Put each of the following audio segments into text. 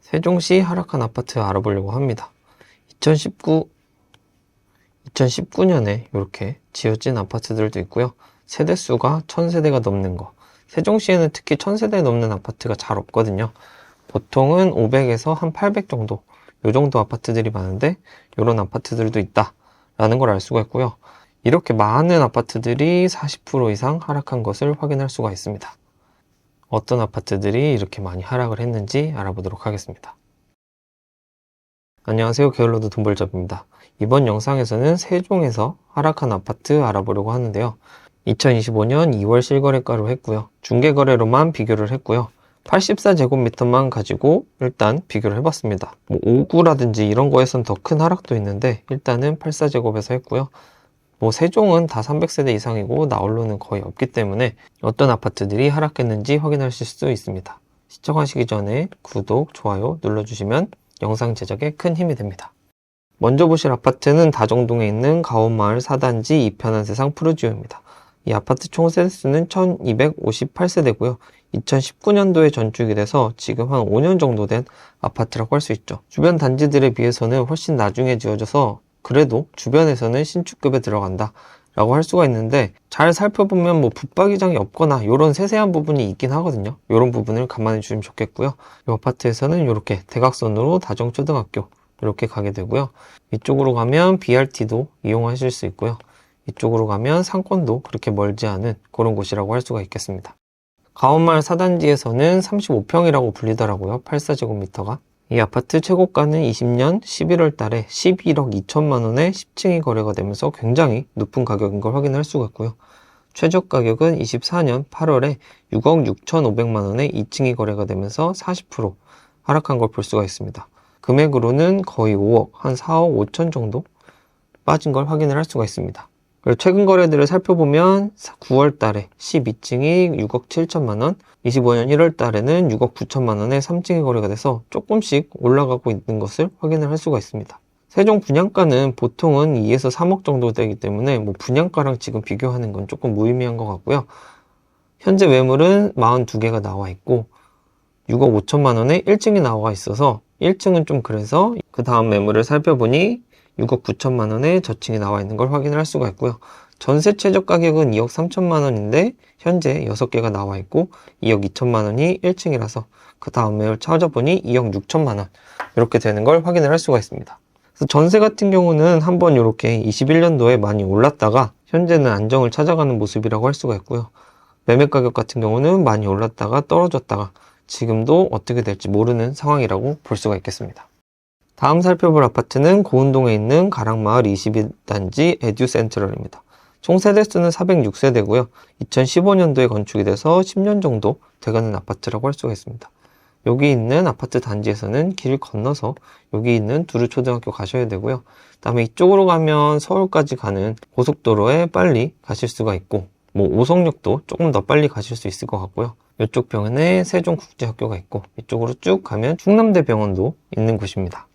세종시 하락한 아파트 알아보려고 합니다. 2019년에 이렇게 지어진 아파트들도 있고요. 세대수가 1000세대가 넘는 거. 세종시에는 특히 1000세대 넘는 아파트가 잘 없거든요. 보통은 500에서 한 800 정도, 요 정도 아파트들이 많은데 이런 아파트들도 있다라는 걸 알 수가 있고요. 이렇게 많은 아파트들이 40% 이상 하락한 것을 확인할 수가 있습니다. 어떤 아파트들이 이렇게 많이 하락을 했는지 알아보도록 하겠습니다. 안녕하세요. 게을러도 돈벌잡입니다. 이번 영상에서는 세종에서 하락한 아파트 알아보려고 하는데요. 2025년 2월 실거래가로 했고요. 중개거래로만 비교를 했고요. 84제곱미터만 가지고 일단 비교를 해봤습니다. 5구라든지 이런 거에선 더 큰 하락도 있는데 일단은 84제곱에서 했고요. 세종은 다 300세대 이상이고 나홀로는 거의 없기 때문에 어떤 아파트들이 하락했는지 확인하실 수 있습니다. 시청하시기 전에 구독, 좋아요 눌러주시면 영상 제작에 큰 힘이 됩니다. 먼저 보실 아파트는 다정동에 있는 가온마을 4단지 이편한세상 푸르지오입니다. 이 아파트 총 세대수는 1258세대고요. 2019년도에 전축이 돼서 지금 한 5년 정도 된 아파트라고 할 수 있죠. 주변 단지들에 비해서는 훨씬 나중에 지어져서 그래도 주변에서는 신축급에 들어간다 라고 할 수가 있는데, 잘 살펴보면 붙박이장이 없거나 이런 세세한 부분이 있긴 하거든요. 이런 부분을 감안해 주시면 좋겠고요. 이 아파트에서는 이렇게 대각선으로 다정초등학교 이렇게 가게 되고요. 이쪽으로 가면 BRT도 이용하실 수 있고요. 이쪽으로 가면 상권도 그렇게 멀지 않은 그런 곳이라고 할 수가 있겠습니다. 가온마을 4단지에서는 35평이라고 불리더라고요. 84제곱미터가. 이 아파트 최고가는 20년 11월 달에 11억 2천만 원에 10층이 거래가 되면서 굉장히 높은 가격인 걸 확인할 수가 있고요. 최저 가격은 24년 8월에 6억 6,500만 원에 2층이 거래가 되면서 40% 하락한 걸 볼 수가 있습니다. 금액으로는 거의 5억, 한 4억 5천 정도 빠진 걸 확인을 할 수가 있습니다. 그리고 최근 거래들을 살펴보면 9월 달에 12층이 6억 7천만 원, 25년 1월 달에는 6억 9천만 원에 3층이 거래가 돼서 조금씩 올라가고 있는 것을 확인을 할 수가 있습니다. 세종 분양가는 보통은 2에서 3억 정도 되기 때문에 분양가랑 지금 비교하는 건 조금 무의미한 것 같고요. 현재 매물은 42개가 나와 있고 6억 5천만 원에 1층이 나와 있어서 1층은 좀 그래서 그 다음 매물을 살펴보니 6억 9천만 원에 저층이 나와 있는 걸 확인을 할 수가 있고요. 전세 최저 가격은 2억 3천만 원인데 현재 6개가 나와 있고 2억 2천만 원이 1층이라서 그 다음 매물 찾아보니 2억 6천만 원 이렇게 되는 걸 확인을 할 수가 있습니다. 그래서 전세 같은 경우는 한번 이렇게 21년도에 많이 올랐다가 현재는 안정을 찾아가는 모습이라고 할 수가 있고요. 매매 가격 같은 경우는 많이 올랐다가 떨어졌다가 지금도 어떻게 될지 모르는 상황이라고 볼 수가 있겠습니다. 다음 살펴볼 아파트는 고운동에 있는 가락마을 22단지 에듀센트럴입니다. 총 세대수는 406세대고요. 2015년도에 건축이 돼서 10년 정도 돼가는 아파트라고 할 수가 있습니다. 여기 있는 아파트 단지에서는 길 건너서 여기 있는 두루초등학교 가셔야 되고요. 그다음에 이쪽으로 가면 서울까지 가는 고속도로에 빨리 가실 수가 있고 5성역도 조금 더 빨리 가실 수 있을 것 같고요. 이쪽 병원에 세종국제학교가 있고 이쪽으로 쭉 가면 충남대병원도 있는 곳입니다.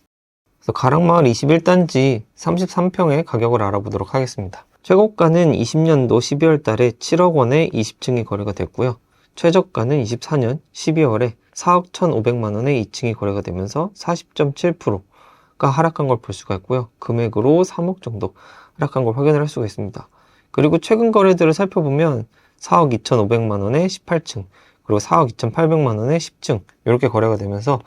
그래서 가락마을 21단지 33평의 가격을 알아보도록 하겠습니다. 최고가는 20년도 12월 달에 7억 원에 20층이 거래가 됐고요. 최저가는 24년 12월에 4억 1,500만 원에 2층이 거래가 되면서 40.7%가 하락한 걸 볼 수가 있고요. 금액으로 3억 정도 하락한 걸 확인을 할 수가 있습니다. 그리고 최근 거래들을 살펴보면 4억 2,500만 원에 18층, 그리고 4억 2,800만 원에 10층 이렇게 거래가 되면서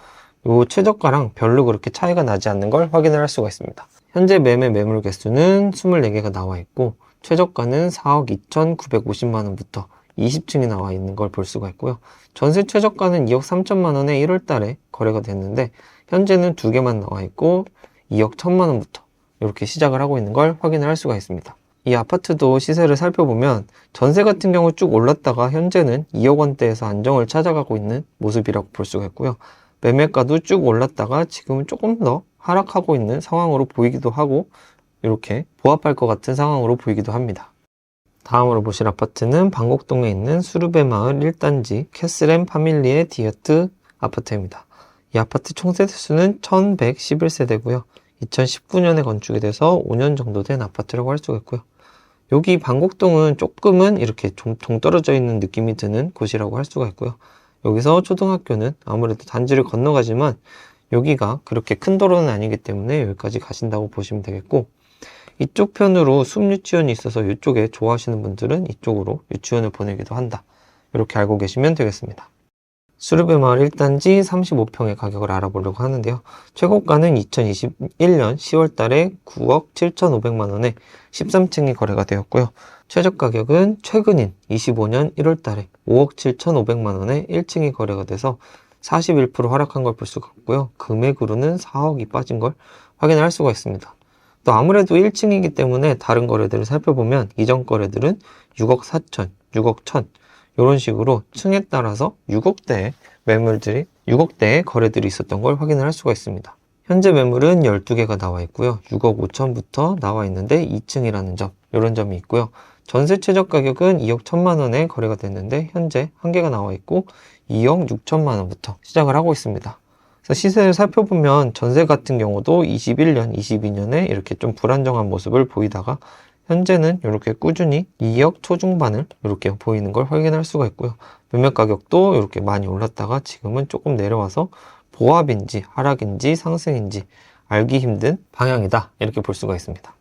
요 최저가랑 별로 그렇게 차이가 나지 않는 걸 확인을 할 수가 있습니다. 현재 매물 개수는 24개가 나와 있고 최저가는 4억 2,950만 원부터 20층이 나와 있는 걸 볼 수가 있고요. 전세 최저가는 2억 3천만 원에 1월 달에 거래가 됐는데 현재는 2개만 나와 있고 2억 1천만 원부터 이렇게 시작을 하고 있는 걸 확인을 할 수가 있습니다. 이 아파트도 시세를 살펴보면 전세 같은 경우 쭉 올랐다가 현재는 2억 원대에서 안정을 찾아가고 있는 모습이라고 볼 수가 있고요. 매매가도 쭉 올랐다가 지금은 조금 더 하락하고 있는 상황으로 보이기도 하고 이렇게 보합할 것 같은 상황으로 보이기도 합니다. 다음으로 보실 아파트는 방곡동에 있는 수르베마을 1단지 캐슬앤 파밀리의 디어트 아파트입니다. 이 아파트 총 세대수는 1111세대고요. 2019년에 건축이 돼서 5년 정도 된 아파트라고 할 수가 있고요. 여기 방곡동은 조금은 이렇게 좀 동떨어져 있는 느낌이 드는 곳이라고 할 수가 있고요. 여기서 초등학교는 아무래도 단지를 건너가지만 여기가 그렇게 큰 도로는 아니기 때문에 여기까지 가신다고 보시면 되겠고, 이쪽 편으로 숲유치원이 있어서 이쪽에 좋아하시는 분들은 이쪽으로 유치원을 보내기도 한다. 이렇게 알고 계시면 되겠습니다. 수르베 마을 1단지 35평의 가격을 알아보려고 하는데요. 최고가는 2021년 10월 달에 9억 7,500만 원에 13층이 거래가 되었고요. 최저 가격은 최근인 25년 1월 달에 5억 7,500만 원에 1층이 거래가 돼서 41% 하락한 걸 볼 수가 있고요. 금액으로는 4억이 빠진 걸 확인할 수가 있습니다. 또 아무래도 1층이기 때문에 다른 거래들을 살펴보면 이전 거래들은 6억 4천, 6억 1천 이런 식으로 층에 따라서 6억대의 매물들이 6억대의 거래들이 있었던 걸 확인을 할 수가 있습니다. 현재 매물은 12개가 나와 있고요. 6억 5천부터 나와 있는데 2층이라는 점, 이런 점이 있고요. 전세 최저 가격은 2억 1천만 원에 거래가 됐는데 현재 1개가 나와 있고 2억 6천만 원부터 시작을 하고 있습니다. 그래서 시세를 살펴보면 전세 같은 경우도 21년, 22년에 이렇게 좀 불안정한 모습을 보이다가 현재는 이렇게 꾸준히 2억 초중반을 이렇게 보이는 걸 확인할 수가 있고요. 매매 가격도 이렇게 많이 올랐다가 지금은 조금 내려와서 보합인지 하락인지 상승인지 알기 힘든 방향이다, 이렇게 볼 수가 있습니다.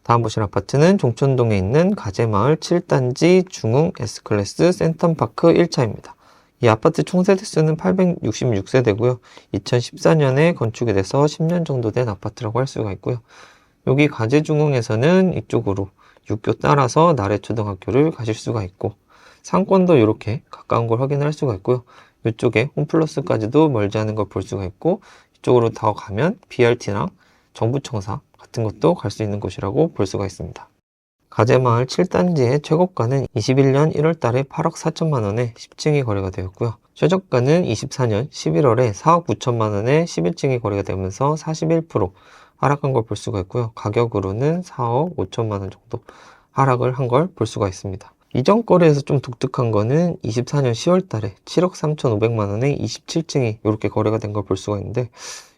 다음 보실 아파트는 종촌동에 있는 가재마을 7단지 중흥 S클래스 센텀파크 1차입니다. 이 아파트 총 세대수는 866세대고요. 2014년에 건축이 돼서 10년 정도 된 아파트라고 할 수가 있고요. 여기 가재중흥에서는 이쪽으로 육교 따라서 나래초등학교를 가실 수가 있고, 상권도 이렇게 가까운 걸 확인할 수가 있고요. 이쪽에 홈플러스까지도 멀지 않은 걸 볼 수가 있고, 이쪽으로 더 가면 BRT랑 정부청사 같은 것도 갈 수 있는 곳이라고 볼 수가 있습니다. 가재마을 7단지의 최고가는 21년 1월 달에 8억 4천만 원에 10층이 거래가 되었고요. 최저가는 24년 11월에 4억 9천만 원에 11층이 거래가 되면서 41% 하락한 걸 볼 수가 있고요. 가격으로는 4억 5천만 원 정도 하락을 한 걸 볼 수가 있습니다. 이전 거래에서 좀 독특한 거는 24년 10월 달에 7억 3,500만 원에 27층이 이렇게 거래가 된 걸 볼 수가 있는데,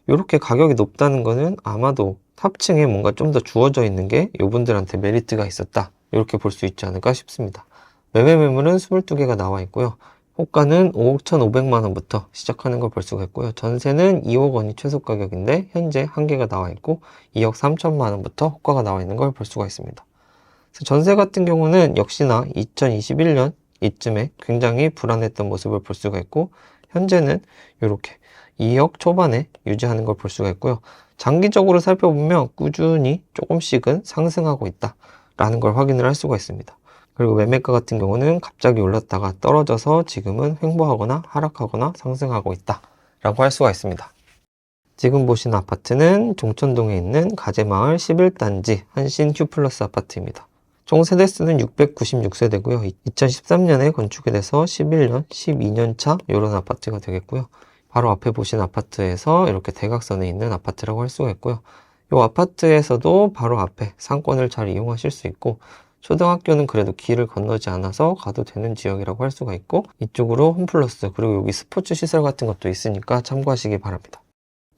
이렇게 가격이 높다는 거는 아마도 탑층에 뭔가 좀 더 주어져 있는 게 이분들한테 메리트가 있었다, 이렇게 볼 수 있지 않을까 싶습니다. 매매 매물은 22개가 나와 있고요. 호가는 5억 1,500만 원부터 시작하는 걸 볼 수가 있고요. 전세는 2억 원이 최소 가격인데 현재 1개가 나와 있고 2억 3천만 원부터 호가가 나와 있는 걸 볼 수가 있습니다. 그래서 전세 같은 경우는 역시나 2021년 이쯤에 굉장히 불안했던 모습을 볼 수가 있고, 현재는 이렇게 2억 초반에 유지하는 걸 볼 수가 있고요. 장기적으로 살펴보면 꾸준히 조금씩은 상승하고 있다라는 걸 확인을 할 수가 있습니다. 그리고 매매가 같은 경우는 갑자기 올랐다가 떨어져서 지금은 횡보하거나 하락하거나 상승하고 있다라고 할 수가 있습니다. 지금 보신 아파트는 종촌동에 있는 가재마을 11단지 한신 휴플러스 아파트입니다. 총 세대수는 696세대고요. 2013년에 건축이 돼서 11년, 12년 차 이런 아파트가 되겠고요. 바로 앞에 보신 아파트에서 이렇게 대각선에 있는 아파트라고 할 수가 있고요. 이 아파트에서도 바로 앞에 상권을 잘 이용하실 수 있고, 초등학교는 그래도 길을 건너지 않아서 가도 되는 지역이라고 할 수가 있고, 이쪽으로 홈플러스 그리고 여기 스포츠 시설 같은 것도 있으니까 참고하시기 바랍니다.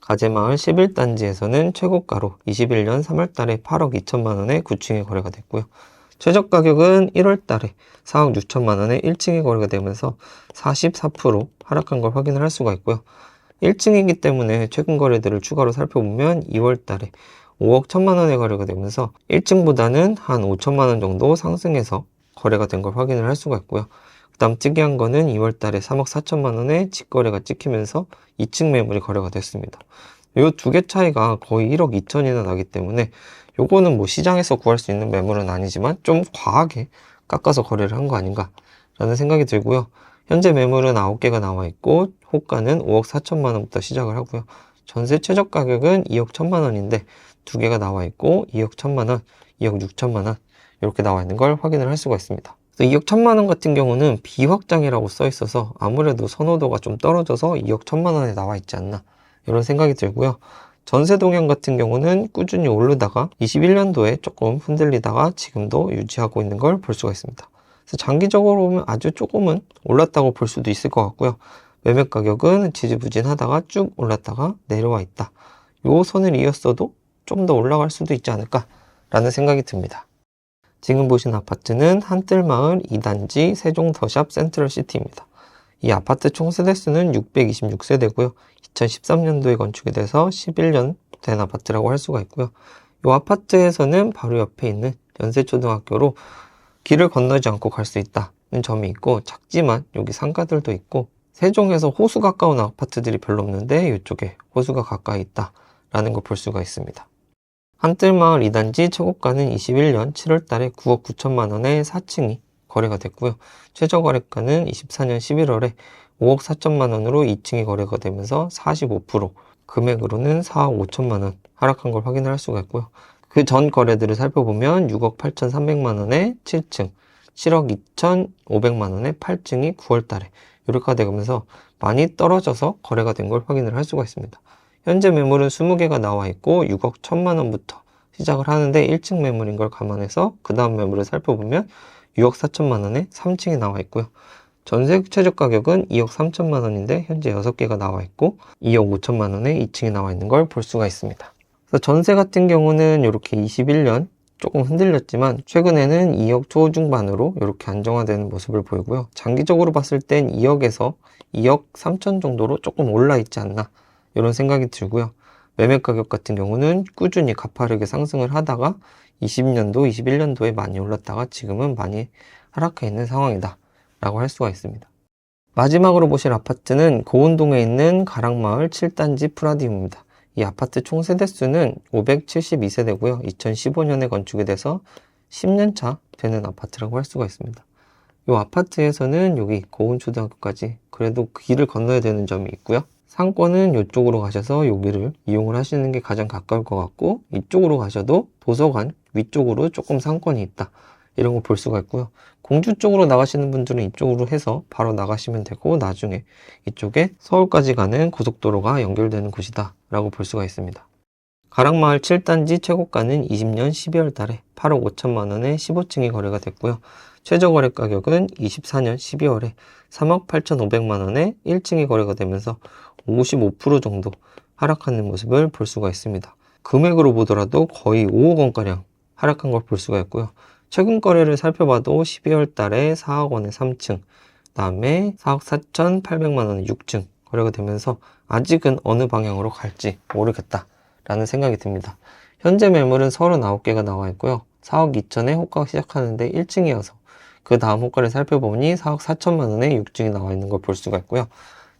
가재마을 11단지에서는 최고가로 21년 3월 달에 8억 2천만 원에 9층이 거래가 됐고요. 최저 가격은 1월 달에 4억 6천만 원에 1층이 거래가 되면서 44% 하락한 걸 확인을 할 수가 있고요. 1층이기 때문에 최근 거래들을 추가로 살펴보면 2월 달에 5억 1천만 원에 거래가 되면서 1층보다는 한 5천만 원 정도 상승해서 거래가 된 걸 확인을 할 수가 있고요. 그 다음 특이한 거는 2월 달에 3억 4천만 원에 직거래가 찍히면서 2층 매물이 거래가 됐습니다. 이 두 개 차이가 거의 1억 2천이나 나기 때문에 요거는 뭐 시장에서 구할 수 있는 매물은 아니지만 좀 과하게 깎아서 거래를 한 거 아닌가 라는 생각이 들고요. 현재 매물은 9개가 나와 있고 호가는 5억 4천만 원부터 시작을 하고요. 전세 최저 가격은 2억 1천만 원인데 2개가 나와 있고 2억 1천만 원, 2억 6천만 원 이렇게 나와 있는 걸 확인을 할 수가 있습니다. 2억 1천만 원 같은 경우는 비확장이라고 써 있어서 아무래도 선호도가 좀 떨어져서 2억 1천만 원에 나와 있지 않나 이런 생각이 들고요. 전세 동향 같은 경우는 꾸준히 오르다가 21년도에 조금 흔들리다가 지금도 유지하고 있는 걸 볼 수가 있습니다. 그래서 장기적으로 보면 아주 조금은 올랐다고 볼 수도 있을 것 같고요. 매매 가격은 지지부진하다가 쭉 올랐다가 내려와 있다. 요 선을 이었어도 좀 더 올라갈 수도 있지 않을까 라는 생각이 듭니다. 지금 보신 아파트는 한뜰마을 2단지 세종 더샵 센트럴시티입니다. 이 아파트 총 세대수는 626세대고요. 2013년도에 건축이 돼서 11년 된 아파트라고 할 수가 있고요. 이 아파트에서는 바로 옆에 있는 연세초등학교로 길을 건너지 않고 갈 수 있다는 점이 있고, 작지만 여기 상가들도 있고, 세종에서 호수 가까운 아파트들이 별로 없는데 이쪽에 호수가 가까이 있다라는 걸 볼 수가 있습니다. 한뜰마을 2단지 최고가는 21년 7월 달에 9억 9천만 원에 4층이 거래가 됐고요. 최저 거래가는 24년 11월에 5억 4천만 원으로 2층이 거래가 되면서 45% 금액으로는 4억 5천만 원 하락한 걸 확인을 할 수가 있고요. 그 전 거래들을 살펴보면 6억 8,300만 원에 7층, 7억 2,500만 원에 8층이 9월 달에 이렇게 되면서 많이 떨어져서 거래가 된 걸 확인을 할 수가 있습니다. 현재 매물은 20개가 나와 있고 6억 1천만 원부터 시작을 하는데 1층 매물인 걸 감안해서 그 다음 매물을 살펴보면 6억 4천만 원에 3층이 나와 있고요. 전세 최저 가격은 2억 3천만 원인데 현재 6개가 나와 있고 2억 5천만 원에 2층이 나와 있는 걸 볼 수가 있습니다. 그래서 전세 같은 경우는 이렇게 21년 조금 흔들렸지만 최근에는 2억 초중반으로 이렇게 안정화되는 모습을 보이고요. 장기적으로 봤을 땐 2억에서 2억 3천 정도로 조금 올라 있지 않나 이런 생각이 들고요. 매매 가격 같은 경우는 꾸준히 가파르게 상승을 하다가 20년도, 21년도에 많이 올랐다가 지금은 많이 하락해 있는 상황이다 라고 할 수가 있습니다. 마지막으로 보실 아파트는 고운동에 있는 가락마을 7단지 프라디움입니다. 이 아파트 총 세대수는 572세대고요. 2015년에 건축이 돼서 10년차 되는 아파트라고 할 수가 있습니다. 이 아파트에서는 여기 고운초등학교까지 그래도 길을 건너야 되는 점이 있고요. 상권은 이쪽으로 가셔서 여기를 이용을 하시는 게 가장 가까울 것 같고, 이쪽으로 가셔도 도서관 위쪽으로 조금 상권이 있다 이런 거 볼 수가 있고요. 공주 쪽으로 나가시는 분들은 이쪽으로 해서 바로 나가시면 되고, 나중에 이쪽에 서울까지 가는 고속도로가 연결되는 곳이다 라고 볼 수가 있습니다. 가락마을 7단지 최고가는 20년 12월 달에 8억 5천만 원에 15층이 거래가 됐고요. 최저 거래 가격은 24년 12월에 3억 8,500만 원에 1층이 거래가 되면서 55% 정도 하락하는 모습을 볼 수가 있습니다. 금액으로 보더라도 거의 5억 원가량 하락한 걸 볼 수가 있고요. 최근 거래를 살펴봐도 12월 달에 4억 원에 3층, 다음에 4억 4,800만 원에 6층 거래가 되면서 아직은 어느 방향으로 갈지 모르겠다 라는 생각이 듭니다. 현재 매물은 39개가 나와 있고요. 4억 2천에 호가가 시작하는데 1층이어서 그 다음 호가를 살펴보니 4억 4천만 원에 6층이 나와 있는 걸 볼 수가 있고요.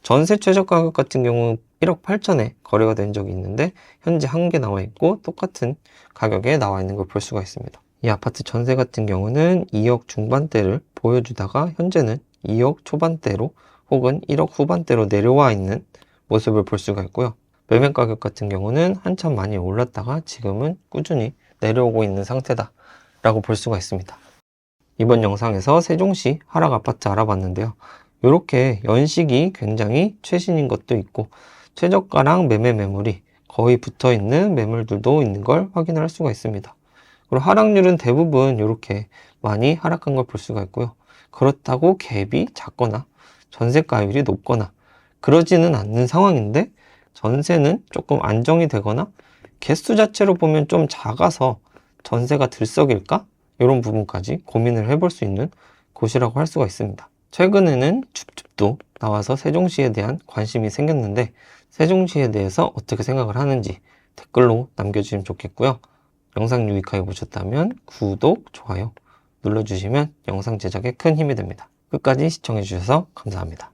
전세 최저 가격 같은 경우 1억 8천에 거래가 된 적이 있는데 현재 한 개 나와 있고 똑같은 가격에 나와 있는 걸 볼 수가 있습니다. 이 아파트 전세 같은 경우는 2억 중반대를 보여주다가 현재는 2억 초반대로 혹은 1억 후반대로 내려와 있는 모습을 볼 수가 있고요. 매매 가격 같은 경우는 한참 많이 올랐다가 지금은 꾸준히 내려오고 있는 상태다 라고 볼 수가 있습니다. 이번 영상에서 세종시 하락 아파트 알아봤는데요. 이렇게 연식이 굉장히 최신인 것도 있고 최저가랑 매매 매물이 거의 붙어 있는 매물들도 있는 걸 확인을 할 수가 있습니다. 그리고 하락률은 대부분 이렇게 많이 하락한 걸 볼 수가 있고요. 그렇다고 갭이 작거나 전세가율이 높거나 그러지는 않는 상황인데, 전세는 조금 안정이 되거나 개수 자체로 보면 좀 작아서 전세가 들썩일까? 이런 부분까지 고민을 해볼 수 있는 곳이라고 할 수가 있습니다. 최근에는 줍줍도 나와서 세종시에 대한 관심이 생겼는데, 세종시에 대해서 어떻게 생각을 하는지 댓글로 남겨주시면 좋겠고요. 영상 유익하게 보셨다면 구독, 좋아요 눌러주시면 영상 제작에 큰 힘이 됩니다. 끝까지 시청해주셔서 감사합니다.